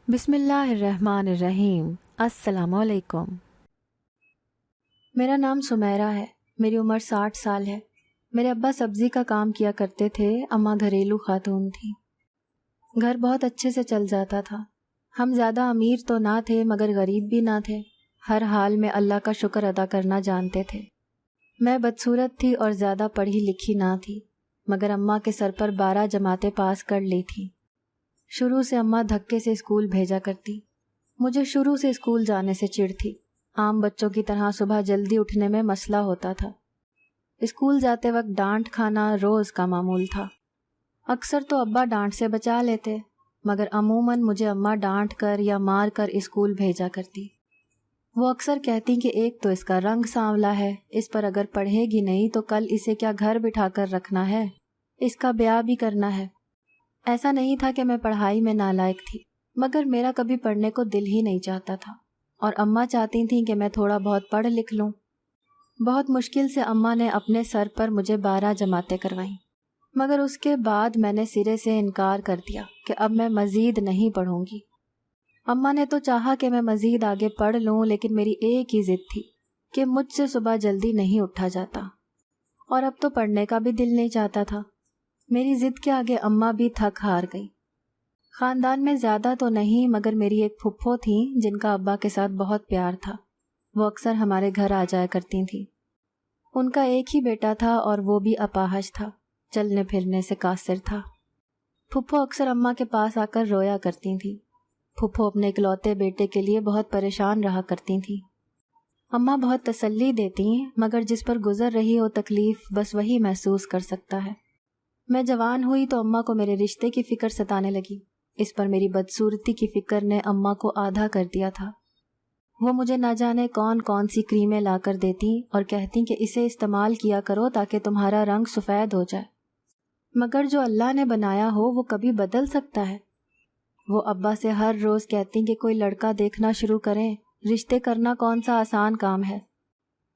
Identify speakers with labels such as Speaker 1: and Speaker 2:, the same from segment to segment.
Speaker 1: بسم اللہ الرحمن الرحیم۔ السلام علیکم۔ میرا نام سمیرہ ہے، میری عمر 60 سال ہے۔ میرے ابا سبزی کا کام کیا کرتے تھے، اماں گھریلو خاتون تھیں۔ گھر بہت اچھے سے چل جاتا تھا۔ ہم زیادہ امیر تو نہ تھے مگر غریب بھی نہ تھے، ہر حال میں اللہ کا شکر ادا کرنا جانتے تھے۔ میں بدصورت تھی اور زیادہ پڑھی لکھی نہ تھی، مگر اماں کے سر پر 12 جماعتیں پاس کر لی تھیں۔ شروع سے اماں دھکے سے اسکول بھیجا کرتی۔ مجھے شروع سے اسکول جانے سے چڑ تھی۔ عام بچوں کی طرح صبح جلدی اٹھنے میں مسئلہ ہوتا تھا۔ اسکول جاتے وقت ڈانٹ کھانا روز کا معمول تھا۔ اکثر تو ابا ڈانٹ سے بچا لیتے، مگر عموماً مجھے اماں ڈانٹ کر یا مار کر اسکول بھیجا کرتی۔ وہ اکثر کہتی کہ ایک تو اس کا رنگ سانولا ہے، اس پر اگر پڑھے گی نہیں تو کل اسے کیا گھر بٹھا کر رکھنا ہے، اس کا بیاہ بھی کرنا ہے۔ ایسا نہیں تھا کہ میں پڑھائی میں نالائق تھی، مگر میرا کبھی پڑھنے کو دل ہی نہیں چاہتا تھا، اور اماں چاہتی تھیں کہ میں تھوڑا بہت پڑھ لکھ لوں۔ بہت مشکل سے اماں نے اپنے سر پر مجھے 12 جماعتیں کروائیں، مگر اس کے بعد میں نے سرے سے انکار کر دیا کہ اب میں مزید نہیں پڑھوں گی۔ اماں نے تو چاہا کہ میں مزید آگے پڑھ لوں، لیکن میری ایک ہی ضد تھی کہ مجھ سے صبح جلدی نہیں اٹھا جاتا، اور اب تو پڑھنے کا بھی دل نہیں چاہتا تھا۔ میری ضد کے آگے اماں بھی تھک ہار گئی۔ خاندان میں زیادہ تو نہیں، مگر میری ایک پھپھو تھیں جن کا ابا کے ساتھ بہت پیار تھا۔ وہ اکثر ہمارے گھر آ جایا کرتی تھیں۔ ان کا ایک ہی بیٹا تھا اور وہ بھی اپاہج تھا، چلنے پھرنے سے قاصر تھا۔ پھپھو اکثر اماں کے پاس آ کر رویا کرتی تھیں۔ پھپھو اپنے اکلوتے بیٹے کے لیے بہت پریشان رہا کرتی تھیں۔ اماں بہت تسلی دیتی، مگر جس پر گزر رہی ہو تکلیف بس وہی محسوس کر سکتا ہے۔ میں جوان ہوئی تو اماں کو میرے رشتے کی فکر ستانے لگی۔ اس پر میری بدصورتی کی فکر نے اماں کو آدھا کر دیا تھا۔ وہ مجھے نہ جانے کون کون سی کریمیں لا کر دیتی اور کہتی کہ اسے استعمال کیا کرو تاکہ تمہارا رنگ سفید ہو جائے، مگر جو اللہ نے بنایا ہو وہ کبھی بدل سکتا ہے۔ وہ ابا سے ہر روز کہتی کہ کوئی لڑکا دیکھنا شروع کریں، رشتے کرنا کون سا آسان کام ہے،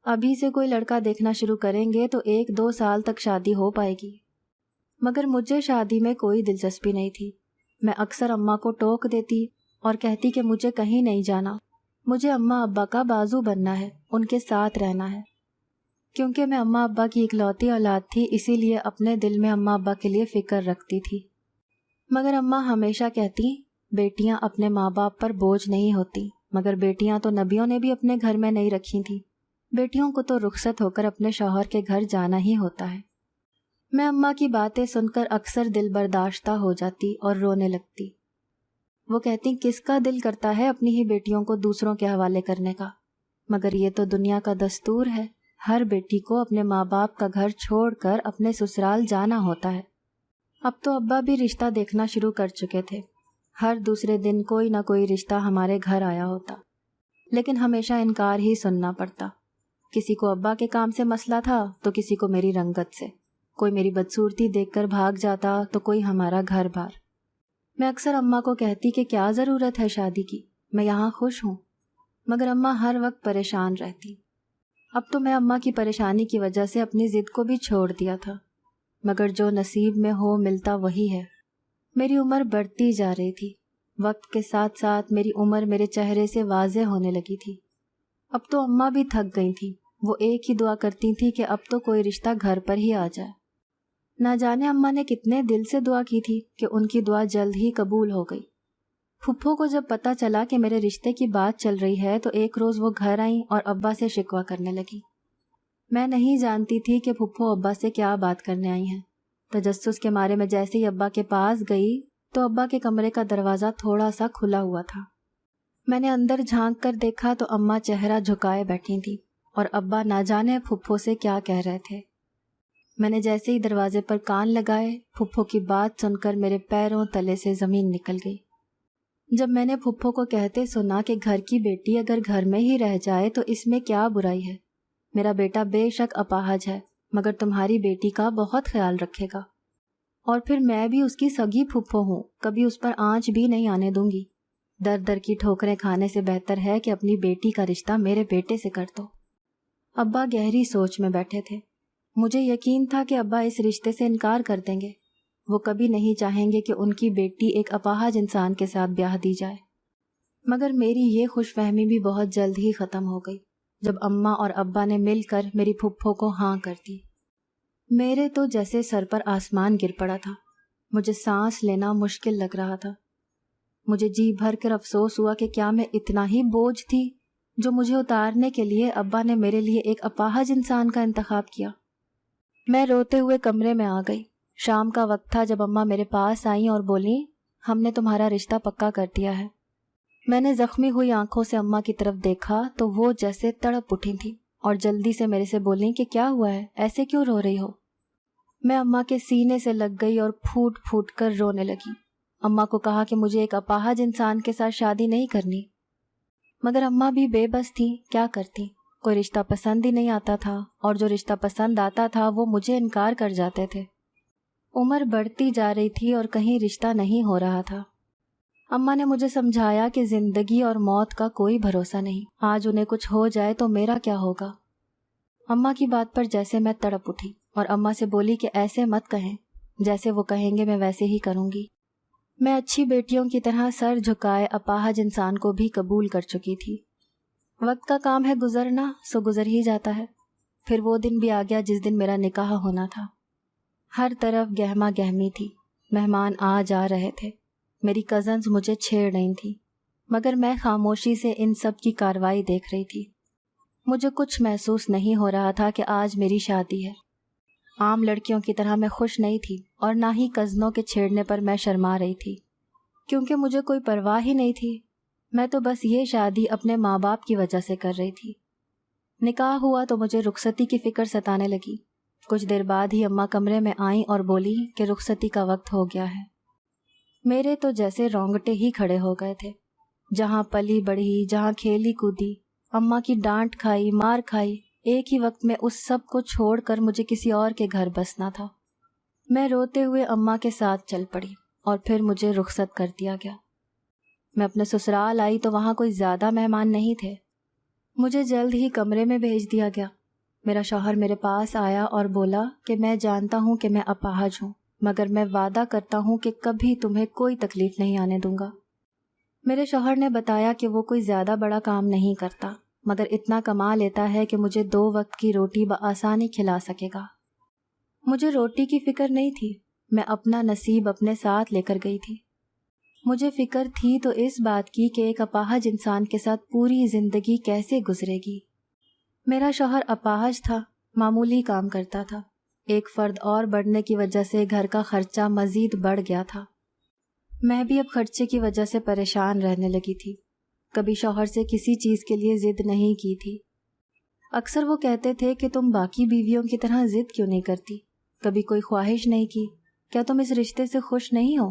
Speaker 1: ابھی سے کوئی لڑکا دیکھنا شروع کریں گے تو 1-2 سال تک شادی ہو پائے گی۔ مگر مجھے شادی میں کوئی دلچسپی نہیں تھی۔ میں اکثر اماں کو ٹوک دیتی اور کہتی کہ مجھے کہیں نہیں جانا، مجھے اماں ابا کا بازو بننا ہے، ان کے ساتھ رہنا ہے۔ کیونکہ میں اماں ابا کی اکلوتی اولاد تھی، اسی لیے اپنے دل میں اماں ابا کے لیے فکر رکھتی تھی۔ مگر اماں ہمیشہ کہتی بیٹیاں اپنے ماں باپ پر بوجھ نہیں ہوتی، مگر بیٹیاں تو نبیوں نے بھی اپنے گھر میں نہیں رکھی تھیں، بیٹیوں کو تو رخصت ہو کر اپنے شوہر کے گھر جانا ہی ہوتا ہے۔ میں اماں کی باتیں سن کر اکثر دل برداشتہ ہو جاتی اور رونے لگتی۔ وہ کہتی کس کا دل کرتا ہے اپنی ہی بیٹیوں کو دوسروں کے حوالے کرنے کا، مگر یہ تو دنیا کا دستور ہے، ہر بیٹی کو اپنے ماں باپ کا گھر چھوڑ کر اپنے سسرال جانا ہوتا ہے۔ اب تو ابا بھی رشتہ دیکھنا شروع کر چکے تھے، ہر دوسرے دن کوئی نہ کوئی رشتہ ہمارے گھر آیا ہوتا، لیکن ہمیشہ انکار ہی سننا پڑتا۔ کسی کو ابا کے کام سے مسئلہ تھا تو کسی کو میری رنگت سے، کوئی میری بدصورتی دیکھ کر بھاگ جاتا تو کوئی ہمارا گھر بار۔ میں اکثر اماں کو کہتی کہ کیا ضرورت ہے شادی کی، میں یہاں خوش ہوں، مگر اماں ہر وقت پریشان رہتی۔ اب تو میں اماں کی پریشانی کی وجہ سے اپنی ضد کو بھی چھوڑ دیا تھا، مگر جو نصیب میں ہو ملتا وہی ہے۔ میری عمر بڑھتی جا رہی تھی، وقت کے ساتھ ساتھ میری عمر میرے چہرے سے واضح ہونے لگی تھی۔ اب تو اماں بھی تھک گئی تھی، وہ ایک ہی دعا کرتی تھی کہ اب تو کوئی رشتہ گھر پر ہی آ جائے۔ نہ جانے اماں نے کتنے دل سے دعا کی تھی کہ ان کی دعا جلد ہی قبول ہو گئی۔ پھپھو کو جب پتہ چلا کہ میرے رشتے کی بات چل رہی ہے تو ایک روز وہ گھر آئیں اور ابا سے شکوہ کرنے لگی۔ میں نہیں جانتی تھی کہ پھپھو ابا سے کیا بات کرنے آئی ہیں۔ تجسس کے مارے میں جیسے ہی ابا کے پاس گئی تو ابا کے کمرے کا دروازہ تھوڑا سا کھلا ہوا تھا۔ میں نے اندر جھانک کر دیکھا تو اماں چہرہ جھکائے بیٹھی تھی اور ابا نہ جانے پھپھو سے کیا کہہ رہے تھے۔ میں نے جیسے ہی دروازے پر کان لگائے، پھپھو کی بات سن کر میرے پیروں تلے سے زمین نکل گئی۔ جب میں نے پھپھو کو کہتے سنا کہ گھر کی بیٹی اگر گھر میں ہی رہ جائے تو اس میں کیا برائی ہے، میرا بیٹا بے شک اپاہج ہے مگر تمہاری بیٹی کا بہت خیال رکھے گا، اور پھر میں بھی اس کی سگی پھپھو ہوں، کبھی اس پر آنچ بھی نہیں آنے دوں گی۔ در در کی ٹھوکریں کھانے سے بہتر ہے کہ اپنی بیٹی کا رشتہ میرے بیٹے سے کر دو۔ ابا گہری سوچ میں بیٹھے تھے۔ مجھے یقین تھا کہ ابا اس رشتے سے انکار کر دیں گے، وہ کبھی نہیں چاہیں گے کہ ان کی بیٹی ایک اپاہج انسان کے ساتھ بیاہ دی جائے۔ مگر میری یہ خوش فہمی بھی بہت جلد ہی ختم ہو گئی جب اماں اور ابا نے مل کر میری پھپھو کو ہاں کر دی۔ میرے تو جیسے سر پر آسمان گر پڑا تھا، مجھے سانس لینا مشکل لگ رہا تھا۔ مجھے جی بھر کر افسوس ہوا کہ کیا میں اتنا ہی بوجھ تھی جو مجھے اتارنے کے لیے ابا نے میرے لیے ایک اپاہج انسان کا انتخاب کیا۔ میں روتے ہوئے کمرے میں آ گئی۔ شام کا وقت تھا جب اماں میرے پاس آئیں اور بولیں، ہم نے تمہارا رشتہ پکا کر دیا ہے۔ میں نے زخمی ہوئی آنکھوں سے اماں کی طرف دیکھا تو وہ جیسے تڑپ اٹھی تھیں اور جلدی سے میرے سے بولیں کہ کیا ہوا ہے، ایسے کیوں رو رہی ہو؟ میں اماں کے سینے سے لگ گئی اور پھوٹ پھوٹ کر رونے لگی۔ اماں کو کہا کہ مجھے ایک اپاہج انسان کے ساتھ شادی نہیں کرنی، مگر اماں بھی بے بس تھیں، کیا کرتی؟ کوئی رشتہ پسند ہی نہیں آتا تھا، اور جو رشتہ پسند آتا تھا وہ مجھے انکار کر جاتے تھے۔ عمر بڑھتی جا رہی تھی اور کہیں رشتہ نہیں ہو رہا تھا۔ اماں نے مجھے سمجھایا کہ زندگی اور موت کا کوئی بھروسہ نہیں، آج انہیں کچھ ہو جائے تو میرا کیا ہوگا؟ اماں کی بات پر جیسے میں تڑپ اٹھی اور اماں سے بولی کہ ایسے مت کہیں، جیسے وہ کہیں گے میں ویسے ہی کروں گی۔ میں اچھی بیٹیوں کی طرح سر جھکائے اپاہج انسان کو بھی قبول کر چکی تھی۔ وقت کا کام ہے گزرنا، سو گزر ہی جاتا ہے۔ پھر وہ دن بھی آ گیا جس دن میرا نکاح ہونا تھا۔ ہر طرف گہما گہمی تھی، مہمان آ جا رہے تھے، میری کزنز مجھے چھیڑ رہی تھیں، مگر میں خاموشی سے ان سب کی کارروائی دیکھ رہی تھی۔ مجھے کچھ محسوس نہیں ہو رہا تھا کہ آج میری شادی ہے۔ عام لڑکیوں کی طرح میں خوش نہیں تھی اور نہ ہی کزنوں کے چھیڑنے پر میں شرما رہی تھی، کیونکہ مجھے کوئی پرواہ ہی نہیں تھی۔ میں تو بس یہ شادی اپنے ماں باپ کی وجہ سے کر رہی تھی۔ نکاح ہوا تو مجھے رخصتی کی فکر ستانے لگی۔ کچھ دیر بعد ہی اماں کمرے میں آئیں اور بولی کہ رخصتی کا وقت ہو گیا ہے۔ میرے تو جیسے رونگٹے ہی کھڑے ہو گئے تھے۔ جہاں پلی بڑھی، جہاں کھیلی کودی، اماں کی ڈانٹ کھائی، مار کھائی، ایک ہی وقت میں اس سب کو چھوڑ کر مجھے کسی اور کے گھر بسنا تھا۔ میں روتے ہوئے اماں کے ساتھ چل پڑی اور پھر مجھے رخصت کر دیا گیا۔ میں اپنے سسرال آئی تو وہاں کوئی زیادہ مہمان نہیں تھے۔ مجھے جلد ہی کمرے میں بھیج دیا گیا۔ میرا شوہر میرے پاس آیا اور بولا کہ میں جانتا ہوں کہ میں اپاہج ہوں، مگر میں وعدہ کرتا ہوں کہ کبھی تمہیں کوئی تکلیف نہیں آنے دوں گا۔ میرے شوہر نے بتایا کہ وہ کوئی زیادہ بڑا کام نہیں کرتا، مگر اتنا کما لیتا ہے کہ مجھے 2 وقت کی روٹی بآسانی کھلا سکے گا۔ مجھے روٹی کی فکر نہیں تھی، میں اپنا نصیب اپنے ساتھ لے کر گئی تھی۔ مجھے فکر تھی تو اس بات کی کہ ایک اپاہج انسان کے ساتھ پوری زندگی کیسے گزرے گی۔ میرا شوہر اپاہج تھا، معمولی کام کرتا تھا۔ ایک فرد اور بڑھنے کی وجہ سے گھر کا خرچہ مزید بڑھ گیا تھا۔ میں بھی اب خرچے کی وجہ سے پریشان رہنے لگی تھی۔ کبھی شوہر سے کسی چیز کے لیے ضد نہیں کی تھی۔ اکثر وہ کہتے تھے کہ تم باقی بیویوں کی طرح ضد کیوں نہیں کرتی، کبھی کوئی خواہش نہیں کی، کیا تم اس رشتے سے خوش نہیں ہو؟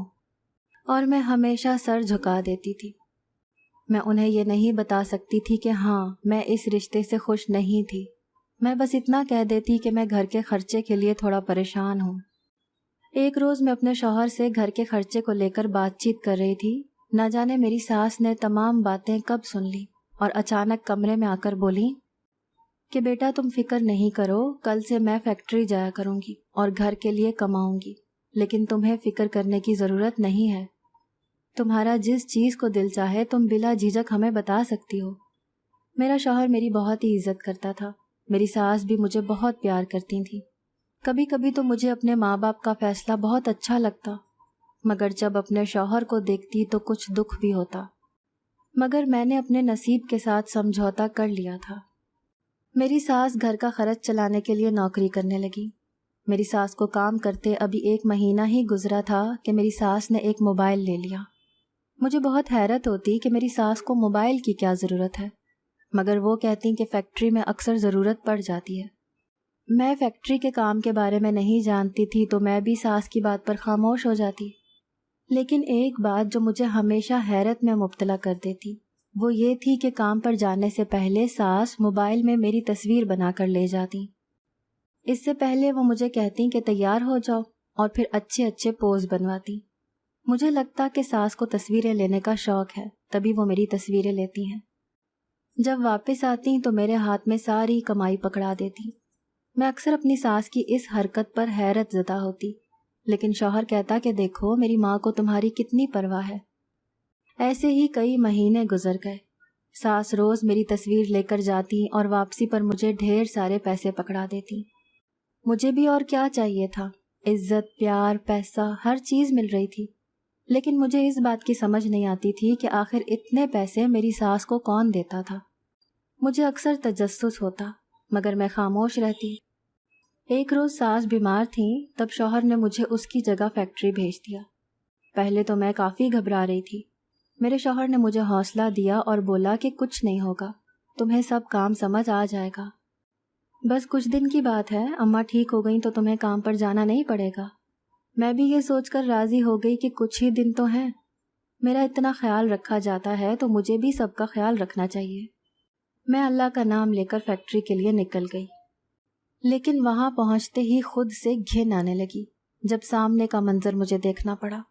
Speaker 1: اور میں ہمیشہ سر جھکا دیتی تھی۔ میں انہیں یہ نہیں بتا سکتی تھی کہ ہاں میں اس رشتے سے خوش نہیں تھی، میں بس اتنا کہہ دیتی کہ میں گھر کے خرچے کے لیے تھوڑا پریشان ہوں۔ ایک روز میں اپنے شوہر سے گھر کے خرچے کو لے کر بات چیت کر رہی تھی، نہ جانے میری ساس نے تمام باتیں کب سن لی اور اچانک کمرے میں آ کر بولی کہ بیٹا تم فکر نہیں کرو، کل سے میں فیکٹری جایا کروں گی اور گھر کے لیے کماؤں گی، لیکن تمہیں فکر کرنے کی ضرورت نہیں ہے۔ تمہارا جس چیز کو دل چاہے تم بلا جھجک ہمیں بتا سکتی ہو۔ میرا شوہر میری بہت ہی عزت کرتا تھا، میری ساس بھی مجھے بہت پیار کرتی تھی۔ کبھی کبھی تو مجھے اپنے ماں باپ کا فیصلہ بہت اچھا لگتا، مگر جب اپنے شوہر کو دیکھتی تو کچھ دکھ بھی ہوتا۔ مگر میں نے اپنے نصیب کے ساتھ سمجھوتا کر لیا تھا۔ میری ساس گھر کا خرچ چلانے کے لیے نوکری کرنے لگی۔ میری ساس کو کام کرتے ابھی 1 مہینہ ہی گزرا تھا کہ میری ساس نے ایک موبائل لے لیا۔ مجھے بہت حیرت ہوتی کہ میری ساس کو موبائل کی کیا ضرورت ہے، مگر وہ کہتی کہ فیکٹری میں اکثر ضرورت پڑ جاتی ہے۔ میں فیکٹری کے کام کے بارے میں نہیں جانتی تھی تو میں بھی ساس کی بات پر خاموش ہو جاتی۔ لیکن ایک بات جو مجھے ہمیشہ حیرت میں مبتلا کر دیتی وہ یہ تھی کہ کام پر جانے سے پہلے ساس موبائل میں میری تصویر بنا کر لے جاتی۔ اس سے پہلے وہ مجھے کہتی کہ تیار ہو جاؤ اور پھر اچھے اچھے پوز بنواتی۔ مجھے لگتا کہ ساس کو تصویریں لینے کا شوق ہے، تبھی وہ میری تصویریں لیتی ہیں۔ جب واپس آتی تو میرے ہاتھ میں ساری کمائی پکڑا دیتی۔ میں اکثر اپنی ساس کی اس حرکت پر حیرت زدہ ہوتی، لیکن شوہر کہتا کہ دیکھو میری ماں کو تمہاری کتنی پرواہ ہے۔ ایسے ہی کئی مہینے گزر گئے۔ ساس روز میری تصویر لے کر جاتی اور واپسی پر مجھے ڈھیر سارے پیسے پکڑا دیتی۔ مجھے بھی اور کیا چاہیے تھا، عزت، پیار، پیسہ، ہر چیز مل رہی تھی، لیکن مجھے اس بات کی سمجھ نہیں آتی تھی کہ آخر اتنے پیسے میری ساس کو کون دیتا تھا۔ مجھے اکثر تجسس ہوتا، مگر میں خاموش رہتی۔ ایک روز ساس بیمار تھیں، تب شوہر نے مجھے اس کی جگہ فیکٹری بھیج دیا۔ پہلے تو میں کافی گھبرا رہی تھی۔ میرے شوہر نے مجھے حوصلہ دیا اور بولا کہ کچھ نہیں ہوگا، تمہیں سب کام سمجھ آ جائے گا، بس کچھ دن کی بات ہے، اماں ٹھیک ہو گئیں تو تمہیں کام پر جانا نہیں پڑے گا۔ میں بھی یہ سوچ کر راضی ہو گئی کہ کچھ ہی دن تو ہیں، میرا اتنا خیال رکھا جاتا ہے تو مجھے بھی سب کا خیال رکھنا چاہیے۔ میں اللہ کا نام لے کر فیکٹری کے لیے نکل گئی، لیکن وہاں پہنچتے ہی خود سے گھن آنے لگی۔ جب سامنے کا منظر مجھے دیکھنا پڑا،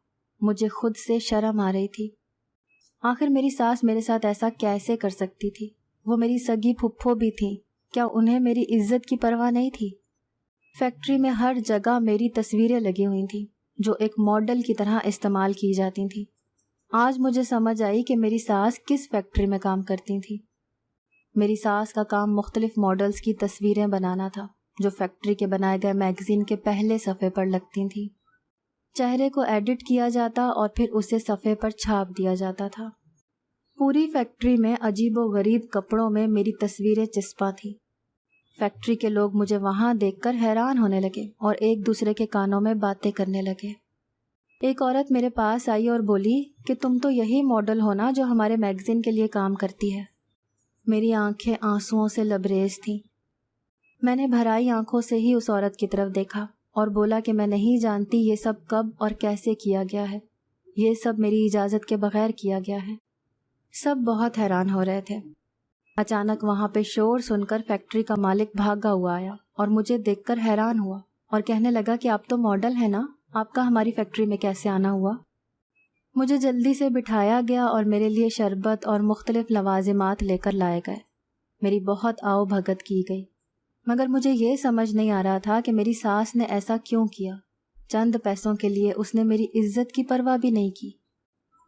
Speaker 1: مجھے خود سے شرم آ رہی تھی۔ آخر میری ساس میرے ساتھ ایسا کیسے کر سکتی تھی؟ وہ میری سگی پھپھو بھی تھیں، کیا انہیں میری عزت کی پرواہ نہیں تھی؟ فیکٹری میں ہر جگہ میری تصویریں لگی ہوئی تھیں جو ایک ماڈل کی طرح استعمال کی جاتی تھیں۔ آج مجھے سمجھ آئی کہ میری ساس کس فیکٹری میں کام کرتی تھی۔ میری ساس کا کام مختلف ماڈلز کی تصویریں بنانا تھا جو فیکٹری کے بنائے گئے میگزین کے پہلے صفحے پر لگتی تھیں۔ چہرے کو ایڈٹ کیا جاتا اور پھر اسے صفحے پر چھاپ دیا جاتا تھا۔ پوری فیکٹری میں عجیب و غریب کپڑوں میں میری تصویریں چسپاں تھیں۔ فیکٹری کے لوگ مجھے وہاں دیکھ کر حیران ہونے لگے اور ایک دوسرے کے کانوں میں باتیں کرنے لگے۔ ایک عورت میرے پاس آئی اور بولی کہ تم تو یہی ماڈل ہو نا جو ہمارے میگزین کے لیے کام کرتی ہے۔ میری آنکھیں آنسوؤں سے لبریز تھیں۔ میں نے بھرائی آنکھوں سے ہی اس عورت کی طرف دیکھا اور بولا کہ میں نہیں جانتی یہ سب کب اور کیسے کیا گیا ہے، یہ سب میری اجازت کے بغیر کیا گیا ہے۔ سب بہت حیران ہو رہے تھے۔ اچانک وہاں پہ شور سن کر فیکٹری کا مالک بھاگا ہوا آیا اور مجھے دیکھ کر حیران ہوا اور کہنے لگا کہ آپ تو ماڈل ہیں نا، آپ کا ہماری فیکٹری میں کیسے آنا ہوا؟ مجھے جلدی سے بٹھایا گیا اور میرے لیے شربت اور مختلف لوازمات لے کر لائے گئے۔ میری بہت آؤ بھگت کی گئی، مگر مجھے یہ سمجھ نہیں آ رہا تھا کہ میری ساس نے ایسا کیوں کیا۔ چند پیسوں کے لیے اس نے میری عزت کی پرواہ بھی نہیں کی۔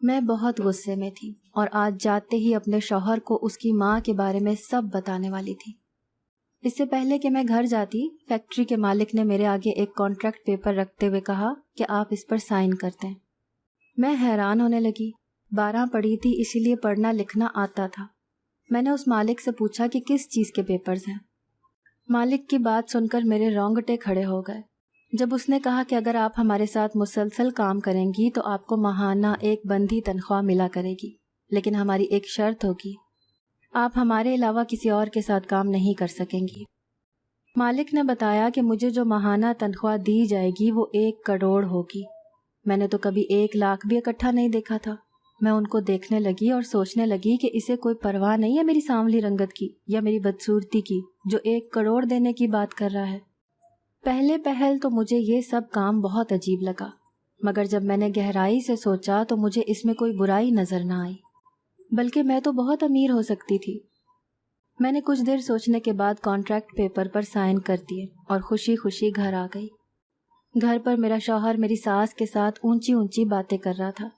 Speaker 1: میں بہت غصے میں تھی اور آج جاتے ہی اپنے شوہر کو اس کی ماں کے بارے میں سب بتانے والی تھی۔ اس سے پہلے کہ میں گھر جاتی، فیکٹری کے مالک نے میرے آگے ایک کانٹریکٹ پیپر رکھتے ہوئے کہا کہ آپ اس پر سائن کر دیں۔ میں حیران ہونے لگی۔ 12 پڑھی تھی، اسی لیے پڑھنا لکھنا آتا تھا۔ میں نے اس مالک سے پوچھا کہ کس چیز کے پیپرز ہیں۔ مالک کی بات سن کر میرے رونگٹے کھڑے ہو گئے جب اس نے کہا کہ اگر آپ ہمارے ساتھ مسلسل کام کریں گی تو آپ کو ماہانہ ایک بندھی تنخواہ ملا کرے گی، لیکن ہماری ایک شرط ہوگی، آپ ہمارے علاوہ کسی اور کے ساتھ کام نہیں کر سکیں گی۔ مالک نے بتایا کہ مجھے جو ماہانہ تنخواہ دی جائے گی وہ 1 کروڑ ہوگی۔ میں نے تو کبھی 1 لاکھ بھی اکٹھا نہیں دیکھا تھا۔ میں ان کو دیکھنے لگی اور سوچنے لگی کہ اسے کوئی پرواہ نہیں ہے میری سانولی رنگت کی یا میری بدصورتی کی جو 1 کروڑ دینے کی بات کر رہا ہے۔ پہلے پہل تو مجھے یہ سب کام بہت عجیب لگا، مگر جب میں نے گہرائی سے سوچا تو مجھے اس میں کوئی برائی نظر نہ آئی، بلکہ میں تو بہت امیر ہو سکتی تھی۔ میں نے کچھ دیر سوچنے کے بعد کانٹریکٹ پیپر پر سائن کر دیے اور خوشی خوشی گھر آ گئی۔ گھر پر میرا شوہر میری ساس کے ساتھ اونچی اونچی باتیں کر رہا تھا۔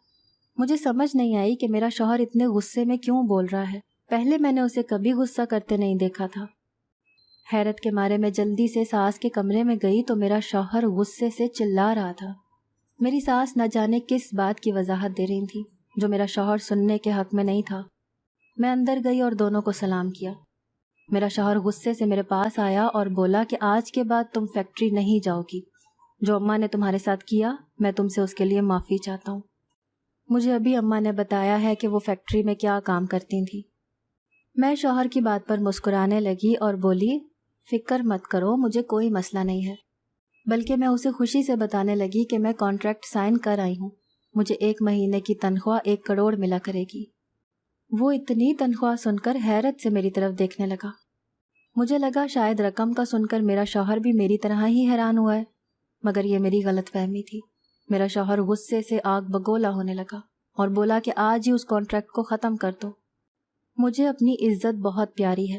Speaker 1: مجھے سمجھ نہیں آئی کہ میرا شوہر اتنے غصے میں کیوں بول رہا ہے، پہلے میں نے اسے کبھی غصہ کرتے نہیں دیکھا تھا۔ حیرت کے مارے میں جلدی سے ساس کے کمرے میں گئی تو میرا شوہر غصے سے چلا رہا تھا۔ میری ساس نہ جانے کس بات کی وضاحت دے رہی تھی جو میرا شوہر سننے کے حق میں نہیں تھا۔ میں اندر گئی اور دونوں کو سلام کیا۔ میرا شوہر غصے سے میرے پاس آیا اور بولا کہ آج کے بعد تم فیکٹری نہیں جاؤ گی، جو اماں نے تمہارے ساتھ کیا میں تم سے اس کے لیے معافی چاہتا ہوں۔ مجھے ابھی اماں نے بتایا ہے کہ وہ فیکٹری میں کیا کام کرتی تھیں۔ میں شوہر کی بات پر مسکرانے لگی اور بولی، فکر مت کرو، مجھے کوئی مسئلہ نہیں ہے، بلکہ میں اسے خوشی سے بتانے لگی کہ میں کانٹریکٹ سائن کر آئی ہوں، مجھے 1 مہینے کی تنخواہ 1 کروڑ ملا کرے گی۔ وہ اتنی تنخواہ سن کر حیرت سے میری طرف دیکھنے لگا۔ مجھے لگا شاید رقم کا سن کر میرا شوہر بھی میری طرح ہی حیران ہوا ہے، مگر یہ میری غلط فہمی تھی۔ میرا شوہر غصے سے آگ بگولا ہونے لگا اور بولا کہ آج ہی اس کانٹریکٹ کو ختم کر دو۔ مجھے اپنی عزت بہت پیاری ہے،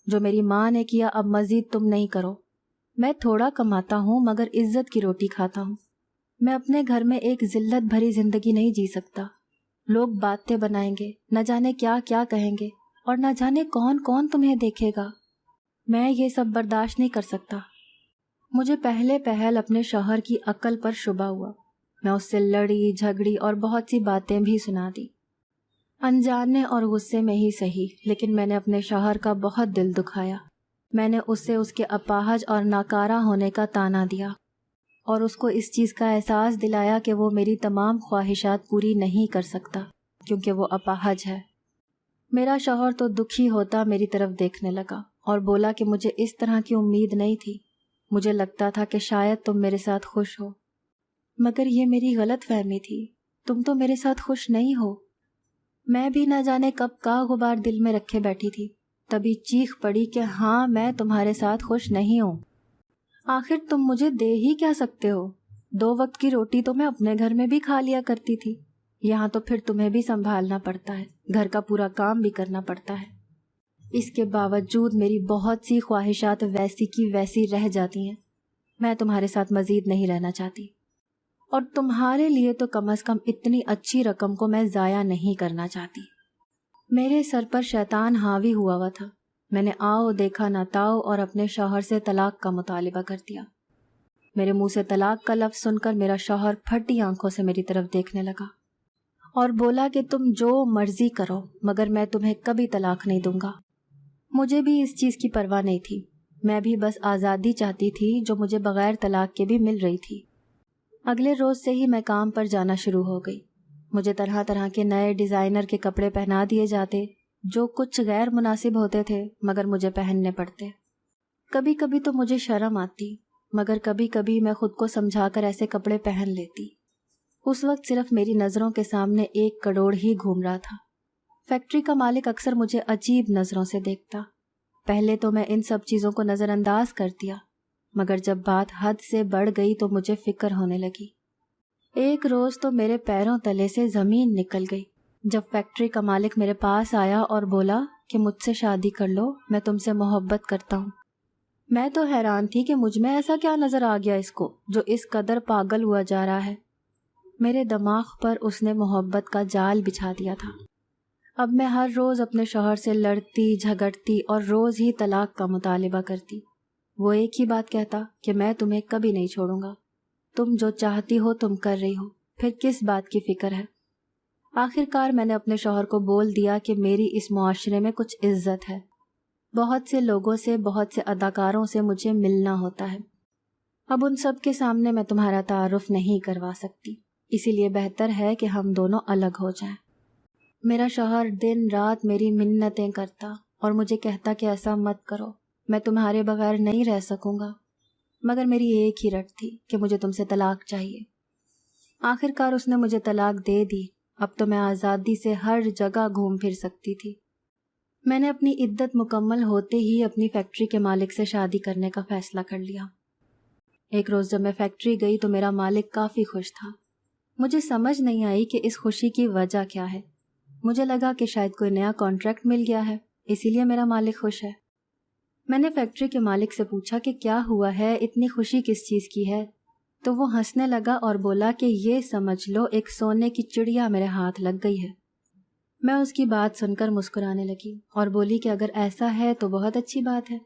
Speaker 1: جو میری ماں نے کیا اب مزید تم نہیں کرو۔ میں تھوڑا کماتا ہوں مگر عزت کی روٹی کھاتا ہوں۔ میں اپنے گھر میں ایک ذلت بھری زندگی نہیں جی سکتا۔ لوگ باتیں بنائیں گے، نہ جانے کیا کیا کہیں گے، اور نہ جانے کون کون تمہیں دیکھے گا۔ میں یہ سب برداشت نہیں کر سکتا۔ مجھے پہلے پہل اپنے شوہر کی عقل پر شبہ ہوا۔ میں اس سے لڑی جھگڑی اور بہت سی باتیں بھی سنا دی، انجانے اور غصے میں ہی صحیح، لیکن میں نے اپنے شوہر کا بہت دل دکھایا۔ میں نے اسے اس کے اپاہج اور ناکارہ ہونے کا طعنہ دیا اور اس کو اس چیز کا احساس دلایا کہ وہ میری تمام خواہشات پوری نہیں کر سکتا کیونکہ وہ اپاہج ہے۔ میرا شوہر تو دکھی ہوتا میری طرف دیکھنے لگا اور بولا کہ مجھے اس طرح کی امید نہیں تھی، مجھے لگتا تھا کہ شاید تم میرے ساتھ خوش ہو، مگر یہ میری غلط فہمی تھی، تم تو میرے ساتھ خوش نہیں ہو۔ میں بھی نہ جانے کب کا غبار دل میں رکھے بیٹھی تھی، تبھی چیخ پڑی کہ ہاں میں تمہارے ساتھ خوش نہیں ہوں۔ آخر تم مجھے دے ہی کیا سکتے ہو؟ 2 وقت کی روٹی تو میں اپنے گھر میں بھی کھا لیا کرتی تھی، یہاں تو پھر تمہیں بھی سنبھالنا پڑتا ہے، گھر کا پورا کام بھی کرنا پڑتا ہے۔ اس کے باوجود میری بہت سی خواہشات ویسی کی ویسی رہ جاتی ہیں۔ میں تمہارے ساتھ مزید نہیں رہنا چاہتی، اور تمہارے لیے تو کم از کم اتنی اچھی رقم کو میں ضائع نہیں کرنا چاہتی۔ میرے سر پر شیطان حاوی ہوا تھا۔ میں نے آؤ دیکھا نہ تاؤ اور اپنے شوہر سے طلاق کا مطالبہ کر دیا۔ میرے منہ سے طلاق کا لفظ سن کر میرا شوہر پھٹی آنکھوں سے میری طرف دیکھنے لگا اور بولا کہ تم جو مرضی کرو مگر میں تمہیں کبھی طلاق نہیں دوں گا۔ مجھے بھی اس چیز کی پرواہ نہیں تھی، میں بھی بس آزادی چاہتی تھی جو مجھے بغیر طلاق کے بھی مل رہی تھی۔ اگلے روز سے ہی میں کام پر جانا شروع ہو گئی۔ مجھے طرح طرح کے نئے ڈیزائنر کے کپڑے پہنا دیے جاتے جو کچھ غیر مناسب ہوتے تھے مگر مجھے پہننے پڑتے۔ کبھی کبھی تو مجھے شرم آتی مگر کبھی کبھی میں خود کو سمجھا کر ایسے کپڑے پہن لیتی۔ اس وقت صرف میری نظروں کے سامنے 1 کروڑ ہی گھوم رہا تھا۔ فیکٹری کا مالک اکثر مجھے عجیب نظروں سے دیکھتا۔ پہلے تو میں ان سب چیزوں کو نظر انداز کر دیا، مگر جب بات حد سے بڑھ گئی تو مجھے فکر ہونے لگی۔ ایک روز تو میرے پیروں تلے سے زمین نکل گئی جب فیکٹری کا مالک میرے پاس آیا اور بولا کہ مجھ سے شادی کر لو، میں تم سے محبت کرتا ہوں۔ میں تو حیران تھی کہ مجھ میں ایسا کیا نظر آ گیا اس کو جو اس قدر پاگل ہوا جا رہا ہے۔ میرے دماغ پر اس نے محبت کا جال بچھا دیا تھا۔ اب میں ہر روز اپنے شوہر سے لڑتی جھگڑتی اور روز ہی طلاق کا مطالبہ کرتی۔ وہ ایک ہی بات کہتا کہ میں تمہیں کبھی نہیں چھوڑوں گا، تم جو چاہتی ہو تم کر رہی ہو، پھر کس بات کی فکر ہے۔ آخر کار میں نے اپنے شوہر کو بول دیا کہ میری اس معاشرے میں کچھ عزت ہے، بہت سے لوگوں سے بہت سے اداکاروں سے مجھے ملنا ہوتا ہے، اب ان سب کے سامنے میں تمہارا تعارف نہیں کروا سکتی، اسی لیے بہتر ہے کہ ہم دونوں الگ ہو جائیں۔ میرا شوہر دن رات میری منتیں کرتا اور مجھے کہتا کہ ایسا مت کرو، میں تمہارے بغیر نہیں رہ سکوں گا، مگر میری ایک ہی رٹ تھی کہ مجھے تم سے طلاق چاہیے۔ آخر کار اس نے مجھے طلاق دے دی۔ اب تو میں آزادی سے ہر جگہ گھوم پھر سکتی تھی۔ میں نے اپنی عدت مکمل ہوتے ہی اپنی فیکٹری کے مالک سے شادی کرنے کا فیصلہ کر لیا۔ ایک روز جب میں فیکٹری گئی تو میرا مالک کافی خوش تھا۔ مجھے سمجھ نہیں آئی کہ اس خوشی کی وجہ کیا ہے۔ مجھے لگا کہ شاید کوئی نیا کانٹریکٹ مل گیا ہے، اسی لیے میرا مالک خوش ہے۔ میں نے فیکٹری کے مالک سے پوچھا کہ کیا ہوا ہے، اتنی خوشی کس چیز کی ہے؟ تو وہ ہنسنے لگا اور بولا کہ یہ سمجھ لو ایک سونے کی چڑیا میرے ہاتھ لگ گئی ہے۔ میں اس کی بات سن کر مسکرانے لگی اور بولی کہ اگر ایسا ہے تو بہت اچھی بات ہے۔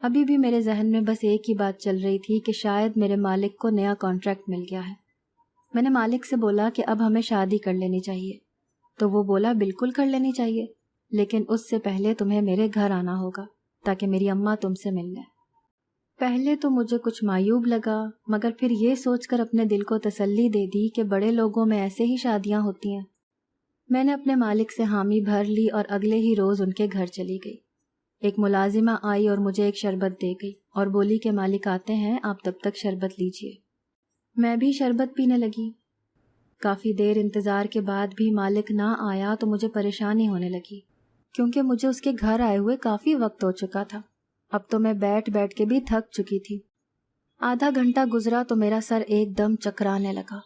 Speaker 1: ابھی بھی میرے ذہن میں بس ایک ہی بات چل رہی تھی کہ شاید میرے مالک کو نیا کانٹریکٹ مل گیا ہے۔ میں نے مالک سے بولا کہ اب ہمیں شادی کر لینی چاہیے، تو وہ بولا بالکل کر لینی چاہیے، لیکن اس سے پہلے تمہیں میرے گھر آنا ہوگا تاکہ میری اماں تم سے مل لیں۔ پہلے تو مجھے کچھ معیوب لگا، مگر پھر یہ سوچ کر اپنے دل کو تسلی دے دی کہ بڑے لوگوں میں ایسے ہی شادیاں ہوتی ہیں۔ میں نے اپنے مالک سے حامی بھر لی اور اگلے ہی روز ان کے گھر چلی گئی۔ ایک ملازمہ آئی اور مجھے ایک شربت دے گئی اور بولی کہ مالک آتے ہیں، آپ تب تک شربت لیجئے۔ میں بھی شربت پینے لگی۔ کافی دیر انتظار کے بعد بھی مالک نہ آیا تو مجھے پریشانی ہونے لگی، کیونکہ مجھے اس کے گھر آئے ہوئے کافی وقت ہو چکا تھا۔ اب تو میں بیٹھ بیٹھ کے بھی تھک چکی تھی۔ آدھا گھنٹہ گزرا تو میرا سر ایک دم چکرانے لگا۔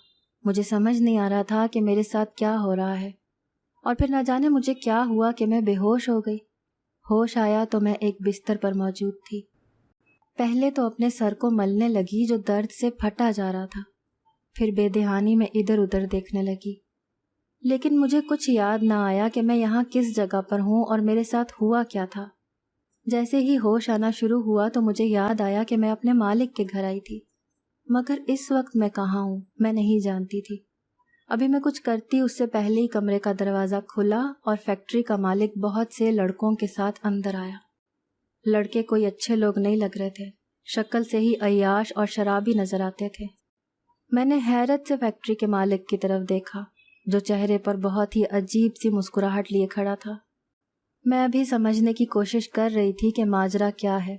Speaker 1: مجھے سمجھ نہیں آ رہا تھا کہ میرے ساتھ کیا ہو رہا ہے، اور پھر نہ جانے مجھے کیا ہوا کہ میں بے ہوش ہو گئی۔ ہوش آیا تو میں ایک بستر پر موجود تھی۔ پہلے تو اپنے سر کو ملنے لگی جو درد سے پھٹا جا رہا تھا، پھر بے دھیانی میں ادھر ادھر دیکھنے لگی۔ لیکن مجھے کچھ یاد نہ آیا کہ میں یہاں کس جگہ پر ہوں اور میرے ساتھ ہوا کیا تھا۔ جیسے ہی ہوش آنا شروع ہوا تو مجھے یاد آیا کہ میں اپنے مالک کے گھر آئی تھی، مگر اس وقت میں کہاں ہوں میں نہیں جانتی تھی۔ ابھی میں کچھ کرتی اس سے پہلے ہی کمرے کا دروازہ کھلا اور فیکٹری کا مالک بہت سے لڑکوں کے ساتھ اندر آیا۔ لڑکے کوئی اچھے لوگ نہیں لگ رہے تھے، شکل سے ہی عیاش اور شرابی نظر آتے تھے۔ میں نے حیرت سے فیکٹری کے مالک کی طرف دیکھا، جو چہرے پر بہت ہی عجیب سی مسکراہٹ لیے کھڑا تھا۔ میں ابھی سمجھنے کی کوشش کر رہی تھی کہ ماجرا کیا ہے،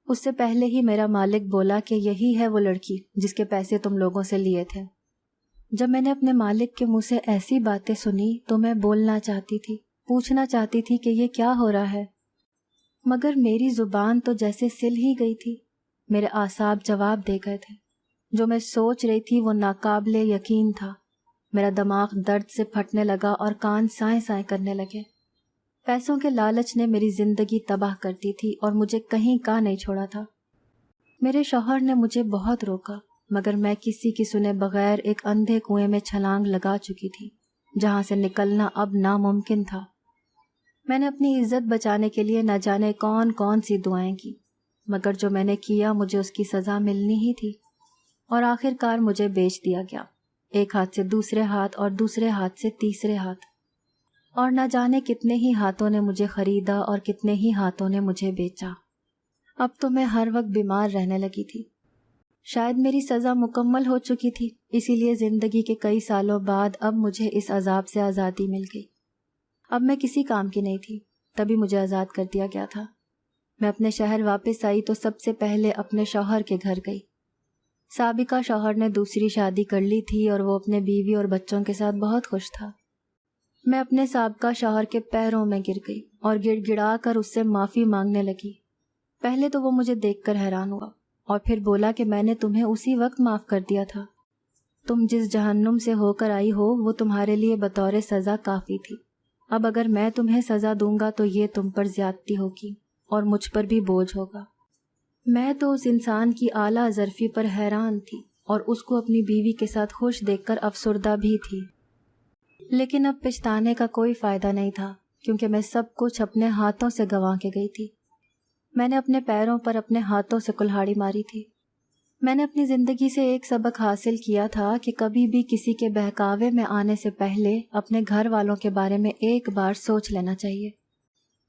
Speaker 1: اس سے پہلے ہی میرا مالک بولا کہ یہی ہے وہ لڑکی جس کے پیسے تم لوگوں سے لیے تھے۔ جب میں نے اپنے مالک کے منہ سے ایسی باتیں سنی تو میں بولنا چاہتی تھی، پوچھنا چاہتی تھی کہ یہ کیا ہو رہا ہے، مگر میری زبان تو جیسے سل ہی گئی تھی۔ میرے اعصاب جواب دے گئے تھے۔ جو میں سوچ رہی تھی وہ ناقابل یقین تھا۔ میرا دماغ درد سے پھٹنے لگا اور کان سائیں سائیں کرنے لگے۔ پیسوں کے لالچ نے میری زندگی تباہ کر دی تھی اور مجھے کہیں کا نہیں چھوڑا تھا۔ میرے شوہر نے مجھے بہت روکا، مگر میں کسی کی سنے بغیر ایک اندھے کنویں میں چھلانگ لگا چکی تھی، جہاں سے نکلنا اب ناممکن تھا۔ میں نے اپنی عزت بچانے کے لیے نہ جانے کون کون سی دعائیں کی، مگر جو میں نے کیا مجھے اس کی سزا ملنی ہی تھی، اور آخر کار مجھے بیچ دیا گیا، ایک ہاتھ سے دوسرے ہاتھ اور دوسرے ہاتھ سے تیسرے ہاتھ، اور نہ جانے کتنے ہی ہاتھوں نے مجھے خریدا اور کتنے ہی ہاتھوں نے مجھے بیچا۔ اب تو میں ہر وقت بیمار رہنے لگی تھی۔ شاید میری سزا مکمل ہو چکی تھی، اسی لیے زندگی کے کئی سالوں بعد اب مجھے اس عذاب سے آزادی مل گئی۔ اب میں کسی کام کی نہیں تھی، تبھی مجھے آزاد کر دیا گیا تھا۔ میں اپنے شہر واپس آئی تو سب سے پہلے اپنے شوہر کے گھر گئی۔ سابقہ شوہر نے دوسری شادی کر لی تھی اور وہ اپنے بیوی اور بچوں کے ساتھ بہت خوش تھا۔ میں اپنے سابقہ شوہر کے پیروں میں گر گئی اور گڑ گڑا کر اس سے معافی مانگنے لگی۔ پہلے تو وہ مجھے دیکھ کر حیران ہوا اور پھر بولا کہ میں نے تمہیں اسی وقت معاف کر دیا تھا۔ تم جس جہنم سے ہو کر آئی ہو وہ تمہارے لیے بطور سزا کافی تھی۔ اب اگر میں تمہیں سزا دوں گا تو یہ تم پر زیادتی ہوگی اور مجھ پر بھی بوجھ ہوگا۔ میں تو اس انسان کی اعلیٰ ظرفی پر حیران تھی اور اس کو اپنی بیوی کے ساتھ خوش دیکھ کر افسردہ بھی تھی، لیکن اب پچھتانے کا کوئی فائدہ نہیں تھا، کیونکہ میں سب کچھ اپنے ہاتھوں سے گنوا کے گئی تھی۔ میں نے اپنے پیروں پر اپنے ہاتھوں سے کلہاڑی ماری تھی۔ میں نے اپنی زندگی سے ایک سبق حاصل کیا تھا کہ کبھی بھی کسی کے بہکاوے میں آنے سے پہلے اپنے گھر والوں کے بارے میں ایک بار سوچ لینا چاہیے،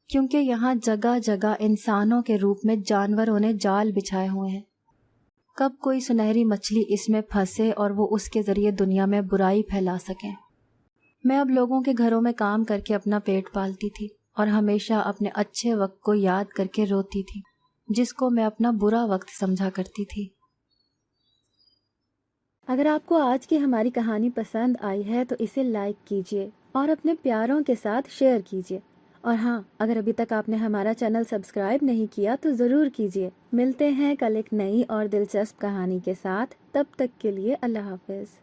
Speaker 1: کیونکہ یہاں جگہ جگہ انسانوں کے روپ میں جانوروں نے جال بچھائے ہوئے ہیں۔ کب کوئی سنہری مچھلی اس میں پھنسے اور وہ اس کے ذریعے دنیا میں برائی پھیلا سکیں۔ میں اب لوگوں کے گھروں میں کام کر کے اپنا پیٹ پالتی تھی اور ہمیشہ اپنے اچھے وقت کو یاد کر کے روتی تھی، جس کو میں اپنا برا وقت سمجھا کرتی تھی۔ اگر آپ کو آج کی ہماری کہانی پسند آئی ہے تو اسے لائک کیجیے اور اپنے پیاروں کے ساتھ شیئر کیجیے، اور ہاں، اگر ابھی تک آپ نے ہمارا چینل سبسکرائب نہیں کیا تو ضرور کیجیے۔ ملتے ہیں کل ایک نئی اور دلچسپ کہانی کے ساتھ، تب تک کے لیے اللہ حافظ۔